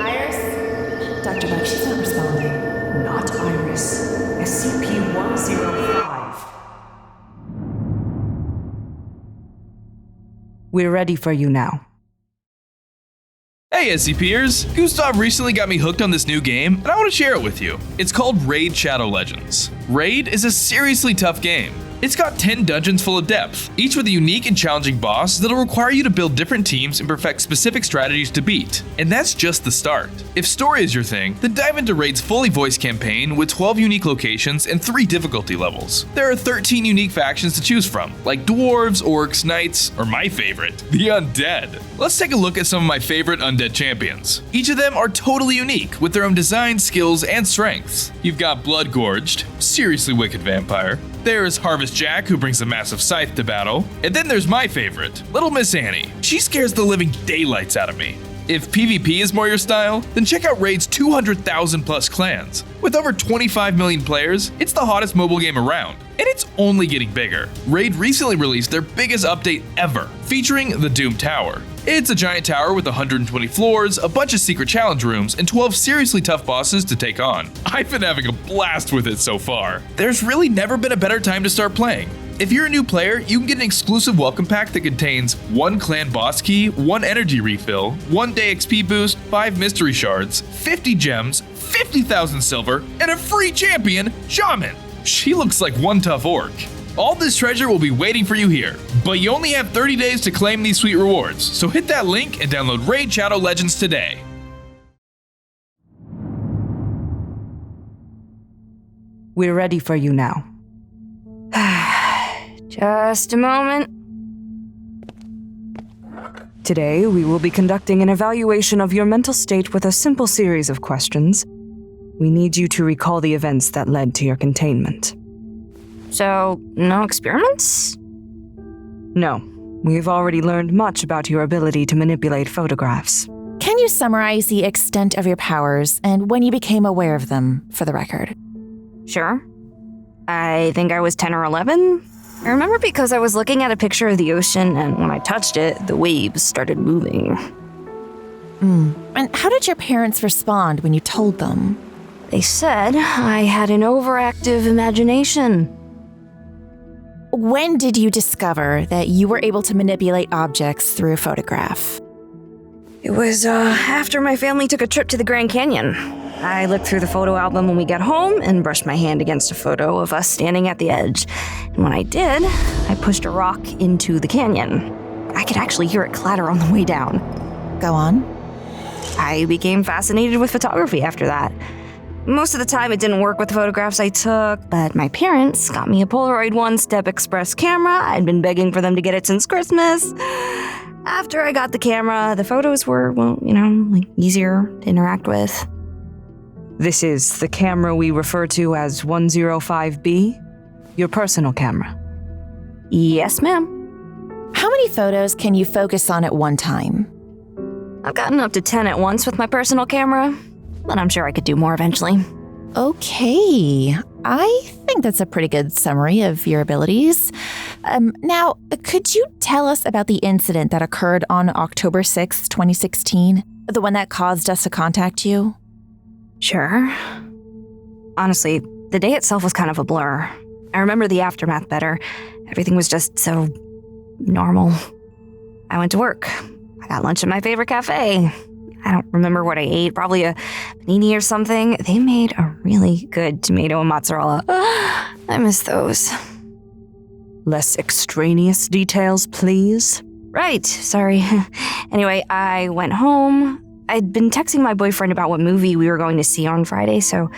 Iris? Dr. Buck, she's not responding. Not Iris. SCP-105. We're ready for you now. Hey SCPers! Gustav recently got me hooked on this new game, and I want to share it with you. It's called Raid Shadow Legends. Raid is a seriously tough game. It's got 10 dungeons full of depth, each with a unique and challenging boss that'll require you to build different teams and perfect specific strategies to beat. And that's just the start. If story is your thing, then dive into Raid's fully voiced campaign with 12 unique locations and 3 difficulty levels. There are 13 unique factions to choose from, like dwarves, orcs, knights, or my favorite, the undead. Let's take a look at some of my favorite undead champions. Each of them are totally unique, with their own design, skills, and strengths. You've got Blood Gorged, seriously wicked vampire. There's Harvest Jack, who brings a massive scythe to battle. And then there's my favorite, Little Miss Annie. She scares the living daylights out of me. If PvP is more your style, then check out Raid's 200,000 plus clans. With over 25 million players, it's the hottest mobile game around, and it's only getting bigger. Raid recently released their biggest update ever, featuring the Doom Tower. It's a giant tower with 120 floors, a bunch of secret challenge rooms, and 12 seriously tough bosses to take on. I've been having a blast with it so far. There's really never been a better time to start playing. If you're a new player, you can get an exclusive welcome pack that contains 1 clan boss key, 1 energy refill, 1 day XP boost, 5 mystery shards, 50 gems, 50,000 silver, and a free champion, Shaman. She looks like one tough orc. All this treasure will be waiting for you here, but you only have 30 days to claim these sweet rewards, so hit that link and download Raid Shadow Legends today. We're ready for you now. Just a moment. Today, we will be conducting an evaluation of your mental state with a simple series of questions. We need you to recall the events that led to your containment. So, no experiments? No, we've already learned much about your ability to manipulate photographs. Can you summarize the extent of your powers and when you became aware of them, for the record? Sure. I think I was 10 or 11. I remember because I was looking at a picture of the ocean, and when I touched it, the waves started moving. And how did your parents respond when you told them? They said I had an overactive imagination. When did you discover that you were able to manipulate objects through a photograph? It was after my family took a trip to the Grand Canyon. I looked through the photo album when we got home and brushed my hand against a photo of us standing at the edge. And when I did, I pushed a rock into the canyon. I could actually hear it clatter on the way down. Go on. I became fascinated with photography after that. Most of the time it didn't work with the photographs I took, but my parents got me a Poloroid 1-step express camera. I'd been begging for them to get it since Christmas. After I got the camera, the photos were, easier to interact with. This is the camera we refer to as 105B, your personal camera. Yes, ma'am. How many photos can you focus on at one time? I've gotten up to 10 at once with my personal camera, but I'm sure I could do more eventually. Okay, I think that's a pretty good summary of your abilities. Now, could you tell us about the incident that occurred on October 6th, 2016? The one that caused us to contact you? Sure. Honestly, the day itself was kind of a blur. I remember the aftermath better. Everything was just so normal. I went to work. I got lunch at my favorite cafe. I don't remember what I ate, probably a panini or something. They made a really good tomato and mozzarella. I miss those. Less extraneous details, please. Right, sorry. Anyway, I went home. I'd been texting my boyfriend about what movie we were going to see on Friday, so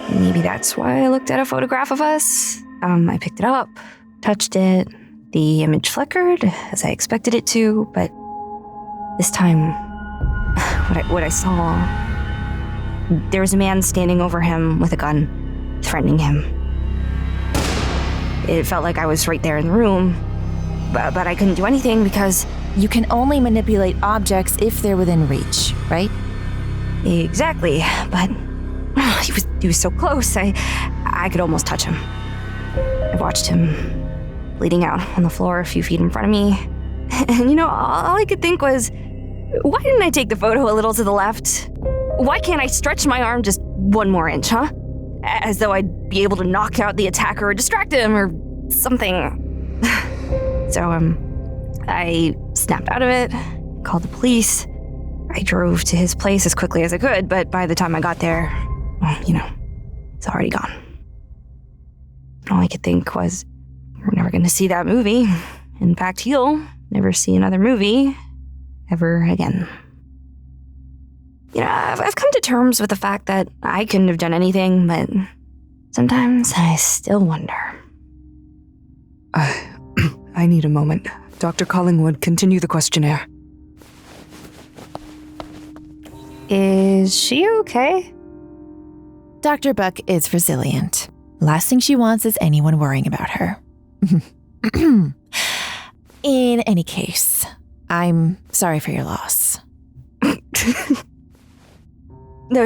maybe that's why I looked at a photograph of us. I picked it up, touched it. The image flickered, as I expected it to, but this time, what I saw, there was a man standing over him with a gun, threatening him. It felt like I was right there in the room, but I couldn't do anything because... You can only manipulate objects if they're within reach, right? Exactly, but he was so close, I could almost touch him. I watched him bleeding out on the floor a few feet in front of me. And all I could think was, why didn't I take the photo a little to the left? Why can't I stretch my arm just one more inch, huh? As though I'd be able to knock out the attacker or distract him or something. So, I snapped out of it, called the police. I drove to his place as quickly as I could, but by the time I got there, well, it's already gone. All I could think was, we're never going to see that movie. In fact, he'll never see another movie ever again. I've come to terms with the fact that I couldn't have done anything, but sometimes I still wonder. I need a moment. Dr. Collingwood, continue the questionnaire. Is she okay? Dr. Buck is resilient. Last thing she wants is anyone worrying about her. In any case, I'm sorry for your loss. No,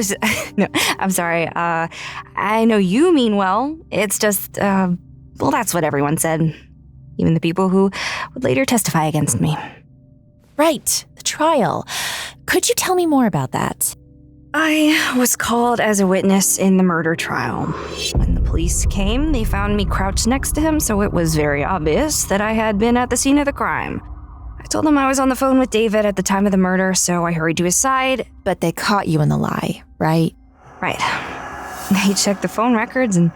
I'm sorry. I know you mean well. It's just, that's what everyone said. Even the people who would later testify against me. Right, the trial. Could you tell me more about that? I was called as a witness in the murder trial. When the police came, they found me crouched next to him, so it was very obvious that I had been at the scene of the crime. I told them I was on the phone with David at the time of the murder, so I hurried to his side. But they caught you in the lie, right? Right. They checked the phone records, and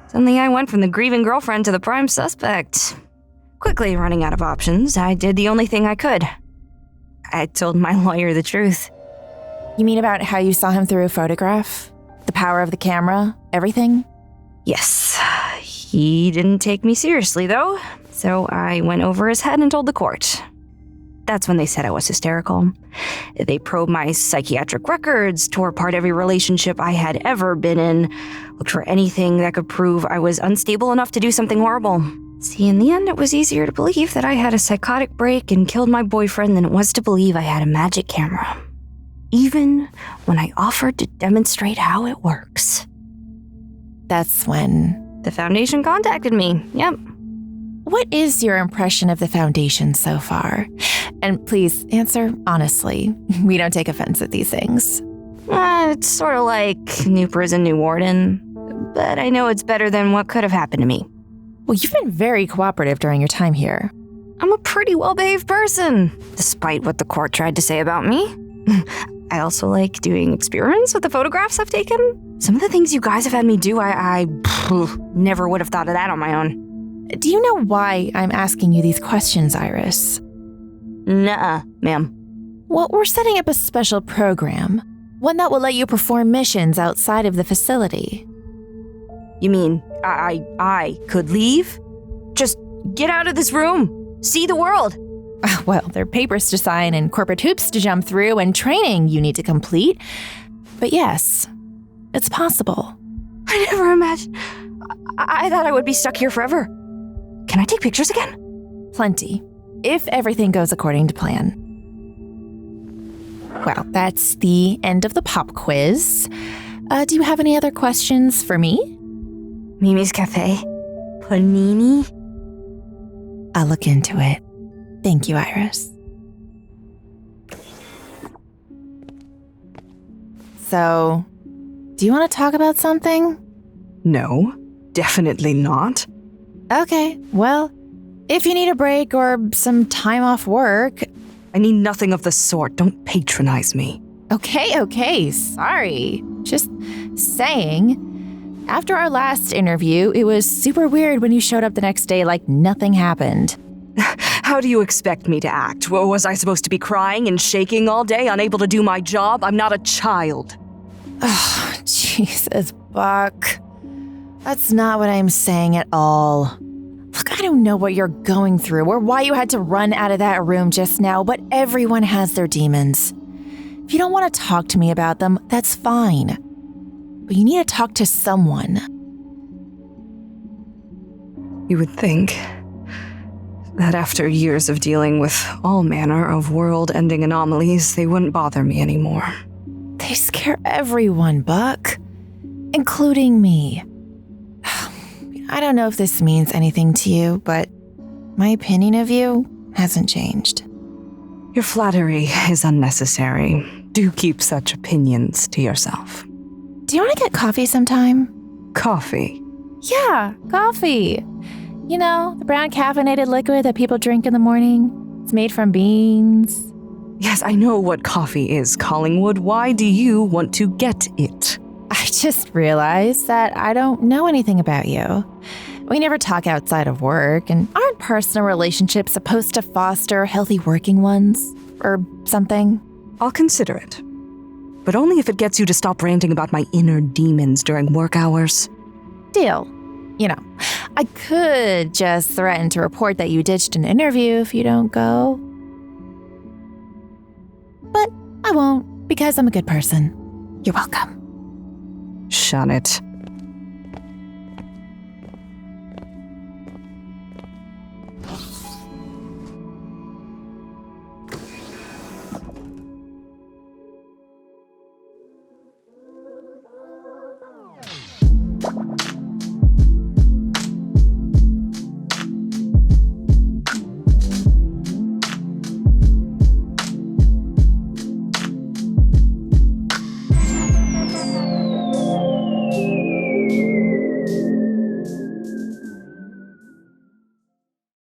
suddenly I went from the grieving girlfriend to the prime suspect. Quickly running out of options, I did the only thing I could. I told my lawyer the truth. You mean about how you saw him through a photograph? The power of the camera? Everything? Yes. He didn't take me seriously, though, so I went over his head and told the court. That's when they said I was hysterical. They probed my psychiatric records, tore apart every relationship I had ever been in, looked for anything that could prove I was unstable enough to do something horrible. See, in the end, it was easier to believe that I had a psychotic break and killed my boyfriend than it was to believe I had a magic camera. Even when I offered to demonstrate how it works. That's when... The Foundation contacted me, yep. What is your impression of the Foundation so far? And please answer honestly. We don't take offense at these things. It's sort of like new prison, new warden. But I know it's better than what could have happened to me. Well, you've been very cooperative during your time here. I'm a pretty well-behaved person, despite what the court tried to say about me. I also like doing experiments with the photographs I've taken. Some of the things you guys have had me do, I never would have thought of that on my own. Do you know why I'm asking you these questions, Iris? Nuh-uh, ma'am. Well, we're setting up a special program. One that will let you perform missions outside of the facility. You mean I could leave? Just get out of this room. See the world. Well, there are papers to sign and corporate hoops to jump through and training you need to complete. But yes, it's possible. I never imagined. I thought I would be stuck here forever. Can I take pictures again? Plenty, if everything goes according to plan. Well, that's the end of the pop quiz. Do you have any other questions for me? Mimi's Cafe? Panini? I'll look into it. Thank you, Iris. So, do you want to talk about something? No, definitely not. Okay, well, if you need a break or some time off work... I need nothing of the sort. Don't patronize me. Okay, sorry. Just saying. After our last interview, it was super weird when you showed up the next day like nothing happened. How do you expect me to act? Was I supposed to be crying and shaking all day, unable to do my job? I'm not a child. Oh, Jesus, Buck. That's not what I'm saying at all. Look, I don't know what you're going through or why you had to run out of that room just now, but everyone has their demons. If you don't want to talk to me about them, that's fine. But you need to talk to someone. You would think that after years of dealing with all manner of world-ending anomalies, they wouldn't bother me anymore. They scare everyone, Buck, including me. I don't know if this means anything to you, but my opinion of you hasn't changed. Your flattery is unnecessary. Do keep such opinions to yourself. Do you want to get coffee sometime? Coffee. Yeah, coffee. You know, the brown caffeinated liquid that people drink in the morning. It's made from beans. Yes, I know what coffee is, Collingwood. Why do you want to get it? I just realized that I don't know anything about you. We never talk outside of work, and aren't personal relationships supposed to foster healthy working ones? Or something? I'll consider it. But only if it gets you to stop ranting about my inner demons during work hours. Deal. You know, I could just threaten to report that you ditched an interview if you don't go. But I won't, because I'm a good person. You're welcome. Shut it.